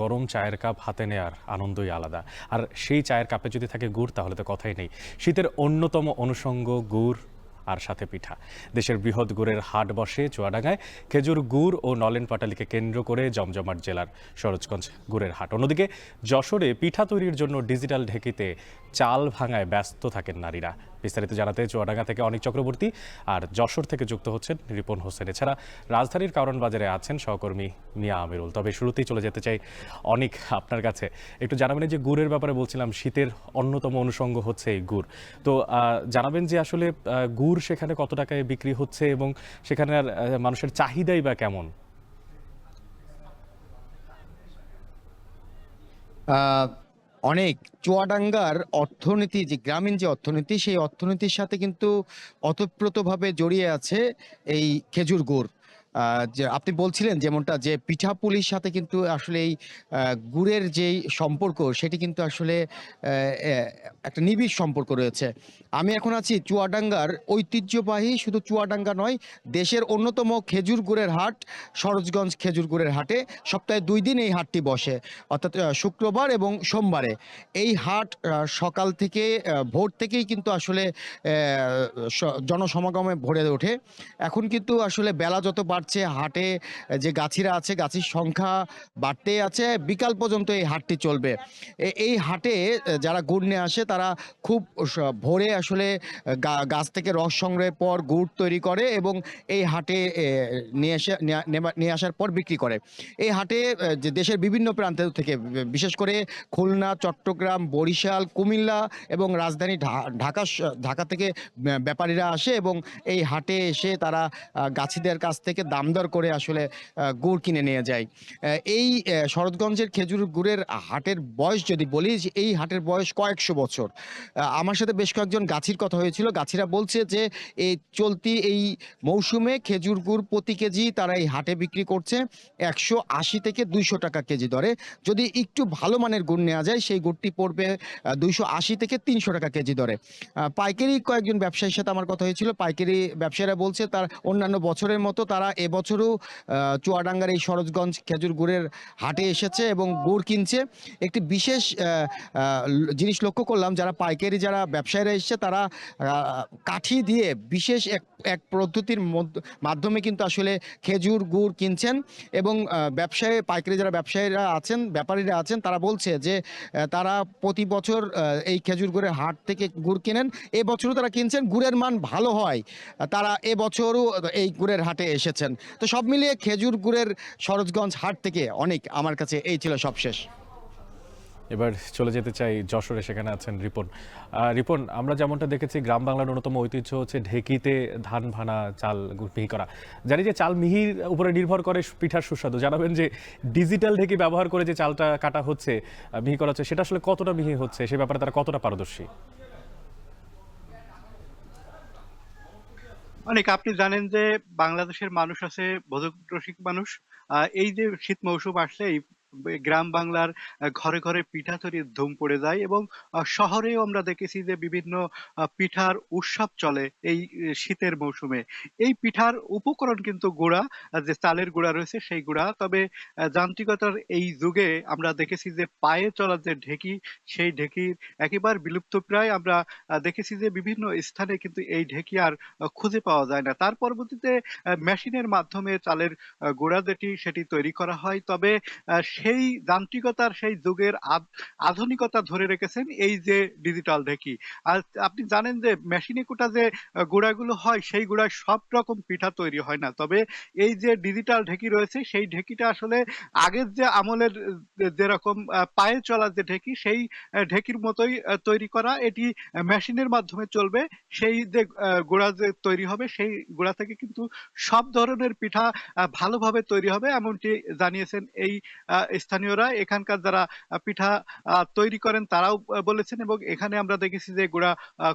গরম চায়ের কাপ হাতে নেয়ার আনন্দই আলাদা। আর সেই চায়ের কাপে যদি থাকে গুড় তাহলে তো কথাই নেই। শীতের অন্যতম অনুষঙ্গ গুড় আর সাথে পিঠা। দেশের বৃহৎ গুড়ের হাট বসে চুয়াডাঙ্গায়। খেজুর গুড় ও নলেন পাটালিকে কেন্দ্র করে জমজমাট জেলার সরোজগঞ্জ গুড়ের হাট। অন্যদিকে যশোরে পিঠা তৈরির জন্য ডিজিটাল ঢেঁকিতে চাল ভাঙায় ব্যস্ত থাকেন নারীরা। বিস্তারিত জানাতে চুয়াডাঙ্গা থেকে অনিক চক্রবর্তী আর যশোর থেকে যুক্ত হচ্ছেন রিপন হোসেন। এছাড়া রাজধানীর কারণ বাজারে আছেন সহকর্মী মিয়া আমিরুল। তবে শুরুতেই চলে যেতে চাই অনিক আপনার কাছে। একটু জানাবেন যে গুড়ের ব্যাপারে বলছিলাম, শীতের অন্যতম অনুষঙ্গ হচ্ছে এই গুড়। তো জানাবেন যে আসলে গুড় সেখানে কত টাকায় বিক্রি হচ্ছে এবং সেখানে আর মানুষের চাহিদাই বা কেমন? আহ, অনেক চুয়াডাঙ্গার অর্থনীতি, যে গ্রামীণ যে অর্থনীতি, সেই অর্থনীতির সাথে কিন্তু ওতপ্রোতভাবে জড়িয়ে আছে এই খেজুর গুড়। যে আপনি বলছিলেন যেমনটা, যে পিঠাপুলির সাথে কিন্তু আসলে এই গুড়ের যেই সম্পর্ক, সেটি কিন্তু আসলে একটা নিবিড় সম্পর্ক রয়েছে। আমি এখন আছি চুয়াডাঙ্গার ঐতিহ্যবাহী, শুধু চুয়াডাঙ্গা নয়, দেশের অন্যতম খেজুর গুড়ের হাট, সরোজগঞ্জ খেজুর গুড়ের হাটে। সপ্তাহে 2 দিন এই হাটটি বসে, অর্থাৎ শুক্রবার এবং সোমবারে। এই হাট সকাল থেকে, ভোর থেকেই কিন্তু আসলে জনসমাগমে ভরে ওঠে। এখন কিন্তু আসলে বেলা যত বাড়ছে, হাটে যে গাছিরা আছে, গাছির সংখ্যা বাড়তেই আছে। বিকাল পর্যন্ত এই হাটটি চলবে। এই হাটে যারা গুড় নিয়ে আসে, তারা খুব ভোরে আসলে গাছ থেকে রস সংগ্রহের পর গুড় তৈরি করে এবং এই হাটে নিয়ে এসে নিয়ে আসার পর বিক্রি করে। এই হাটে যে দেশের বিভিন্ন প্রান্ত থেকে, বিশেষ করে খুলনা, চট্টগ্রাম, বরিশাল, কুমিল্লা এবং রাজধানী ঢাকা ঢাকা থেকে ব্যাপারীরা আসে এবং এই হাটে এসে তারা গাছিদের কাছ থেকে দাম দর করে আসলে গুড় কিনে নিয়ে যায়। এই শরৎগঞ্জের খেজুর গুড়ের হাটের বয়স যদি বলি, যে এই হাটের বয়স কয়েকশো বছর। আমার সাথে বেশ কয়েকজন গাছির কথা হয়েছিল। গাছিরা বলছে যে এই চলতি এই মৌসুমে খেজুর গুড় প্রতি কেজি তারা এই হাটে বিক্রি করছে 180 থেকে 200 টাকা কেজি দরে। যদি একটু ভালো মানের গুড় নেওয়া যায়, সেই গুড়টি পড়বে 280 থেকে 300 টাকা কেজি দরে। পাইকারি কয়েকজন ব্যবসায়ীর সাথে আমার কথা হয়েছিল। পাইকারি ব্যবসায়ীরা বলছে তার অন্যান্য বছরের মতো তারা এবছরও চুয়াডাঙ্গার এই সরোজগঞ্জ খেজুর গুড়ের হাটে এসেছে এবং গুড় কিনছে। একটি বিশেষ জিনিস লক্ষ্য করলাম, যারা পাইকারি, যারা ব্যবসায়ীরা এসছে, তারা কাঠি দিয়ে বিশেষ এক এক পদ্ধতির মাধ্যমে কিন্তু আসলে খেজুর গুড় কিনছেন। এবং পাইকারি যারা ব্যবসায়ীরা আছেন, ব্যাপারীরা আছেন, তারা বলছে যে তারা প্রতি বছর এই খেজুর গুড়ের হাট থেকে গুড় কেনেন। এবছরও তারা কিনছেন, গুড়ের মান ভালো হয় তারা এবছরও এই গুড়ের হাটে এসেছেন। তো সব মিলিয়ে খেজুর গুড়ের সরোজগঞ্জ হাট থেকে অনেক, আমার কাছে এই ছিল সবশেষ। এবার চলে যেতে চাই যশোরে, সেখানে আছেন রিপন। রিপন, আমরা যেমনটা দেখেছি গ্রাম বাংলার অন্যতম ঐতিহ্য হচ্ছে ঢেঁকিতে ধান ভানা, চাল মিহি করা। জানি যে চাল মিহির উপরে নির্ভর করে পিঠার সুস্বাদু। জানাবেন যে ডিজিটাল ঢেঁকি ব্যবহার করে যে চালটা কাটা হচ্ছে, মিহি করা হচ্ছে, সেটা আসলে কতটা মিহি হচ্ছে, সে ব্যাপারে তারা কতটা পারদর্শী? অনেক আপনি জানেন যে বাংলাদেশের মানুষ আছে ভোজক রসিক মানুষ। এই যে শীত মৌসুম আসলে এই গ্রাম বাংলার ঘরে ঘরে পিঠা তৈরির ধুম পড়ে যায় এবং শহরেও আমরা দেখেছি যে বিভিন্ন পিঠার উৎসব চলে এই শীতের মৌসুমে। এই পিঠার উপকরণ কিন্তু গুড়া, যে চালের গুঁড়া রয়েছে সেই গুঁড়া। তবে যান্ত্রিকতার এই যুগে আমরা দেখেছি যে পায়ে চলার যে ঢেঁকি, সেই ঢেঁকির একেবারে বিলুপ্ত প্রায়। আমরা দেখেছি যে বিভিন্ন স্থানে কিন্তু এই ঢেঁকি আর খুঁজে পাওয়া যায় না। তার পরবর্তীতে মেশিনের মাধ্যমে চালের গুঁড়া যেটি সেটি তৈরি করা হয়। তবে সেই যান্ত্রিকতার সেই যুগের আধুনিকতা ধরে রেখেছেন এই যে ডিজিটাল ঢেঁকি। আর আপনি জানেন যে মেশিনে কুটা যে গুঁড়াগুলো হয়, সেই গুঁড়ায় সব রকম পিঠা তৈরি হয় না। তবে এই যে ডিজিটাল ঢেঁকি রয়েছে, সেই ঢেঁকিটা আসলে আগের যে আমলের যেরকম পায়ে চলার যে ঢেঁকি, সেই ঢেঁকির মতোই তৈরি করা। এটি মেশিনের মাধ্যমে চলবে। সেই যে গুঁড়া যে তৈরি হবে, সেই গুঁড়া থেকে কিন্তু সব ধরনের পিঠা ভালোভাবে তৈরি হবে, এমনটি জানিয়েছেন এই স্থানীয়রা। এখানকার যারা পিঠা তৈরি করেন তারাও বলেছেন এবং এখানে আমরা দেখেছি যে গুঁড়া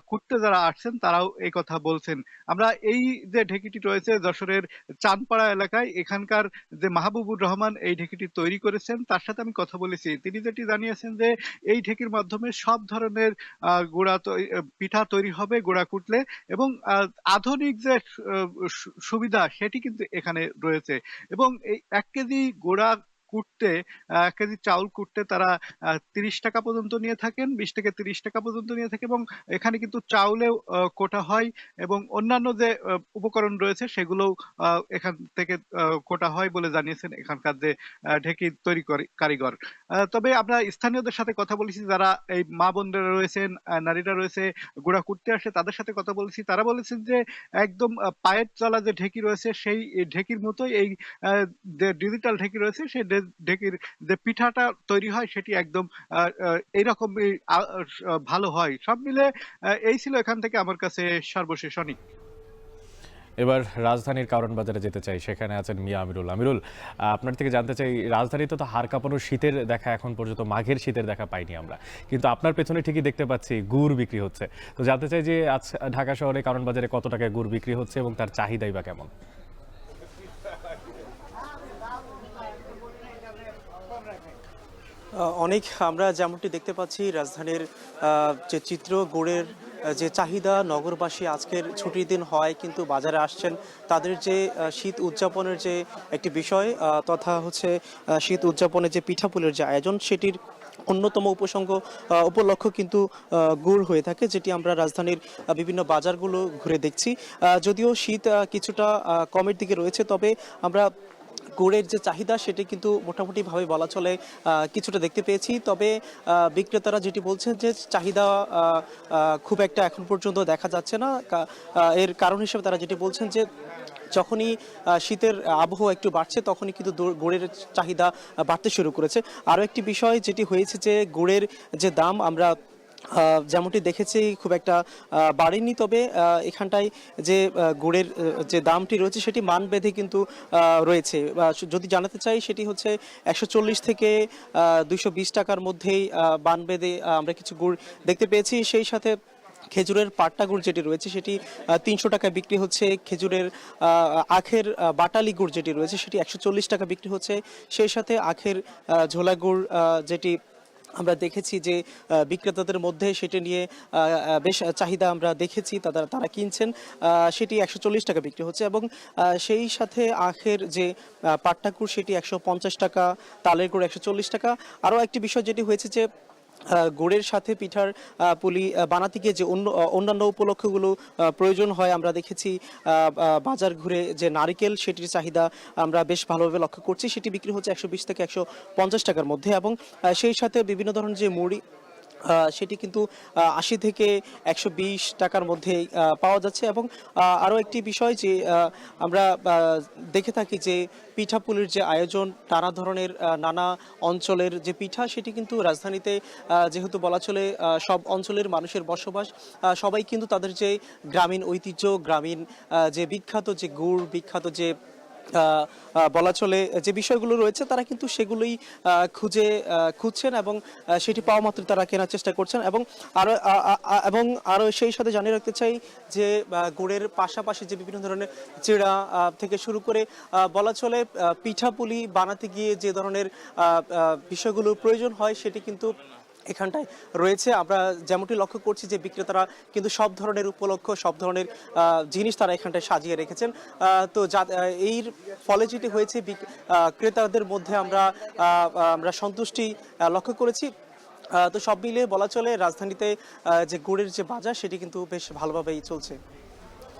কুটতে যারা আসছেন তারাও এই কথা বলছেন। আমরা এই যে ঢেঁকিটি রয়েছে যশোরের চাঁদপাড়া এলাকায়, এখানকার যে মাহবুবুর রহমান এই ঢেঁকিটি তৈরি করেছেন, তার সাথে আমি কথা বলেছি। তিনি যেটি জানিয়েছেন যে এই ঢেঁকির মাধ্যমে সব ধরনের পিঠা তৈরি হবে গুঁড়া কুটলে এবং আধুনিক যে সুবিধা সেটি কিন্তু এখানে রয়েছে। এবং এই 1 কেজি গুঁড়া কুটতে ১ কেজি চাউল কুটতে তারা ৩০ টাকা পর্যন্ত নিয়ে থাকেন, ২০ থেকে ৩০ টাকা পর্যন্ত নিয়ে থাকে এবং এখানে কিন্তু চাউলেও কোটা হয় এবং অন্যান্য যে উপকরণ রয়েছে সেগুলোও এখান থেকে কোটা হয় বলে জানিয়েছেন এখানকার যে ঢেঁকি তৈরি কারিগর। তবে আমরা স্থানীয়দের সাথে কথা বলেছি যারা এই মা বোনরা রয়েছেন, নারীরা রয়েছে গুঁড়া কুটতে আসে তাদের সাথে কথা বলেছি। তারা বলেছেন যে একদম পায়ের চলা যে ঢেঁকি রয়েছে সেই ঢেঁকির মতোই এই আ যে ডিজিটাল ঢেঁকি রয়েছে সেই ঢেঁকির যে পিঠাটা তৈরি হয় সেটি একদম আ আ এইরকমই ভালো হয়। সব মিলে এই ছিল এখান থেকে আমার কাছে সর্বশেষ অনিক। এবার রাজধানীর কারণ বাজারে যেতে চাই, সেখানে আছেন মিয়া আমিরুল। আমিরুল, আপনার থেকে জানতে চাই, রাজধানীতে তো হাড় কাঁপানো শীতের দেখা এখন পর্যন্ত মাঘের শীতের দেখা পাইনি আমরা, কিন্তু আপনার পেছনে ঠিকই দেখতে পাচ্ছি গুড় বিক্রি হচ্ছে। তো জানতে চাই যে আজ ঢাকা শহরে কারণ বাজারে কত টাকায় গুড় বিক্রি হচ্ছে এবং তার চাহিদাই বা কেমন? অনেক আমরা যেমনটি দেখতে পাচ্ছি রাজধানীর যে চিত্র, গুড়ের যে চাহিদা, নগরবাসী আজকের ছুটির দিন হয় কিন্তু বাজারে আসছেন তাদের যে শীত উদযাপনের যে একটি বিষয় তথা হচ্ছে শীত উদযাপনের যে পিঠাপুলের যে আয়োজন সেটির অন্যতম উপলক্ষ কিন্তু গুড় হয়ে থাকে, যেটি আমরা রাজধানীর বিভিন্ন বাজারগুলো ঘুরে দেখছি। যদিও শীত কিছুটা কমের দিকে রয়েছে, তবে আমরা গুড়ের যে চাহিদা সেটি কিন্তু মোটামুটিভাবে বলা চলে কিছুটা দেখতে পেয়েছি। তবে বিক্রেতারা যেটি বলছেন যে চাহিদা খুব একটা এখন পর্যন্ত দেখা যাচ্ছে না। এর কারণ হিসেবে তারা যেটি বলছেন যে যখনই শীতের আবহাওয়া একটু বাড়ছে তখনই কিন্তু গুড়ের চাহিদা বাড়তে শুরু করেছে। আরও একটি বিষয় যেটি হয়েছে যে গুড়ের যে দাম আমরা যেমনটি দেখেছি খুব একটা বাড়েনি, তবে এখানটায় যে গুড়ের যে দামটি রয়েছে সেটি মানভেদে কিন্তু রয়েছে। যদি জানাতে চাই সেটি হচ্ছে ১৪০ থেকে ২২০ টাকার মধ্যেই মানভেদে আমরা কিছু গুড় দেখতে পেয়েছি। সেই সাথে খেজুরের পাট্টা গুড় যেটি রয়েছে সেটি ৩০০ টাকায় বিক্রি হচ্ছে। খেজুরের আখের বাটালি গুড় যেটি রয়েছে সেটি ১৪০ টাকা বিক্রি হচ্ছে। সেই সাথে আখের ঝোলা গুড় যেটি আমরা দেখেছি যে বিক্রেতাদের মধ্যে সেটি নিয়ে বেশ চাহিদা আমরা দেখেছি, তারা কিনছেন, সেটি ১৪০ টাকা বিক্রি হচ্ছে। এবং সেই সাথে আখের যে পাট্টা গুড় সেটি ১৫০ টাকা, তালের গুড় ১৪০ টাকা। আরও একটি বিষয় যেটি হয়েছে যে গুড়ের সাথে পিঠার পুলি বানাতে গিয়ে যে অন্যান্য উপলক্ষগুলো প্রয়োজন হয়, আমরা দেখেছি বাজার ঘুরে যে নারিকেল সেটির চাহিদা আমরা বেশ ভালোভাবে লক্ষ্য করছি, সেটি বিক্রি হচ্ছে ১২০ থেকে ১৫০ টাকার মধ্যে। এবং সেই সাথে বিভিন্ন ধরনের যে মুড়ি সেটি কিন্তু ৮০ থেকে ১২০ টাকার মধ্যে পাওয়া যাচ্ছে। এবং আরও একটি বিষয় যে আমরা দেখে থাকি যে পিঠাপুলির যে আয়োজন, নানা ধরনের নানা অঞ্চলের যে পিঠা সেটি কিন্তু রাজধানীতে যেহেতু বলা চলে সব অঞ্চলের মানুষের বসবাস, সবাই কিন্তু তাদের যে গ্রামীণ ঐতিহ্য, গ্রামীণ যে বিখ্যাত যে গুড়, বিখ্যাত যে বলা চলে যে বিষয়গুলো রয়েছে তারা কিন্তু সেগুলোই খুঁজছেন এবং সেটি পাওয়া মাত্র তারা কেনার চেষ্টা করছেন। এবং আরো সেই সাথে জানিয়ে রাখতে চাই যে গুড়ের পাশাপাশি যে বিভিন্ন ধরনের চিড়া থেকে শুরু করে বলা চলে পিঠাপুলি বানাতে গিয়ে যে ধরনের বিষয়গুলো প্রয়োজন হয় সেটি কিন্তু এখানটায় রয়েছে। আমরা যেমনটি লক্ষ্য করছি যে বিক্রেতারা কিন্তু সব ধরনের উপলক্ষ, সব ধরনের জিনিস তারা এখানটায় সাজিয়ে রেখেছেন। তো এর ফলে যেটি হয়েছে ক্রেতাদের মধ্যে আমরা সন্তুষ্টি লক্ষ্য করেছি। তো সব মিলিয়ে বলা চলে রাজধানীতে যে গুড়ের যে বাজার সেটি কিন্তু বেশ ভালোভাবেই চলছে।